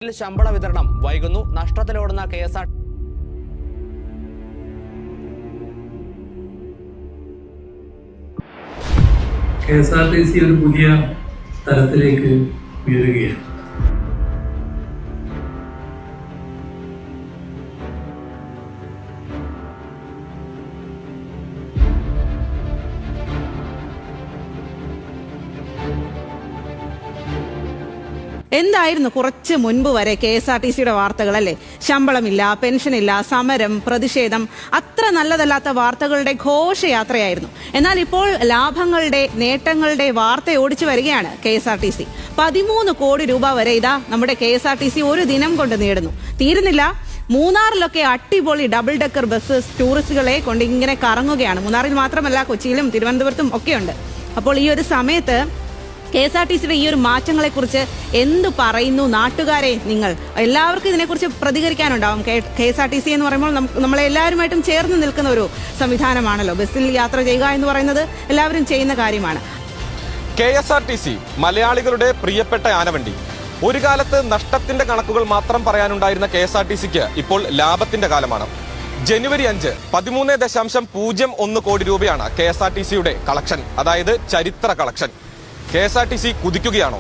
ശമ്പള വിതരണം വൈകുന്നു. നഷ്ടത്തിലോടുന്ന KSRTC ഒരു പുതിയ തലത്തിലേക്ക് ഉയരുകയാണ്. എന്തായിരുന്നു കുറച്ച് മുൻപ് വരെ KSRTCയുടെ വാർത്തകൾ അല്ലേ? ശമ്പളമില്ല, പെൻഷനില്ല, സമരം, പ്രതിഷേധം, അത്ര നല്ലതല്ലാത്ത വാർത്തകളുടെ ഘോഷയാത്രയായിരുന്നു. എന്നാൽ ഇപ്പോൾ ലാഭങ്ങളുടെ, നേട്ടങ്ങളുടെ വാർത്ത ഓടിച്ചു വരികയാണ് KSRTC. 13 കോടി രൂപ വരെ ഇതാ നമ്മുടെ KSRTC ഒരു ദിനം കൊണ്ട് നേടുന്നു. തീരുന്നില്ല, മൂന്നാറിലൊക്കെ അടിപൊളി ഡബിൾ ഡെക്കർ ബസ് ടൂറിസ്റ്റുകളെ കൊണ്ട് ഇങ്ങനെ കറങ്ങുകയാണ്. മൂന്നാറിൽ മാത്രമല്ല, കൊച്ചിയിലും തിരുവനന്തപുരത്തും ഒക്കെയുണ്ട്. അപ്പോൾ ഈ ഒരു സമയത്ത് KSRTCയുടെ ഈ ഒരു മാറ്റങ്ങളെ കുറിച്ച് എന്ത് പറയുന്നു നാട്ടുകാരെ? നിങ്ങൾ എല്ലാവർക്കും ഇതിനെക്കുറിച്ച് പ്രതികരിക്കാനുണ്ടാവും. KSRTC എന്ന് പറയുമ്പോൾ നമ്മളെ എല്ലാവരുമായിട്ടും ചേർന്ന് നിൽക്കുന്ന ഒരു സംവിധാനമാണല്ലോ. ബസ്സിൽ യാത്ര ചെയ്യുക എന്ന് പറയുന്നത് എല്ലാവരും ചെയ്യുന്ന കാര്യമാണ്. KSRTC മലയാളികളുടെ പ്രിയപ്പെട്ട ആനവണ്ടി. ഒരു കാലത്ത് നഷ്ടത്തിന്റെ കണക്കുകൾ മാത്രം പറയാനുണ്ടായിരുന്ന KSRTCക്ക് ഇപ്പോൾ ലാഭത്തിന്റെ കാലമാണ്. ജനുവരി 5 13.01 കോടി രൂപയാണ് KSRTCയുടെ കളക്ഷൻ, അതായത് ചരിത്ര കളക്ഷൻ. KSRTC കുതിക്കുകയാണോ?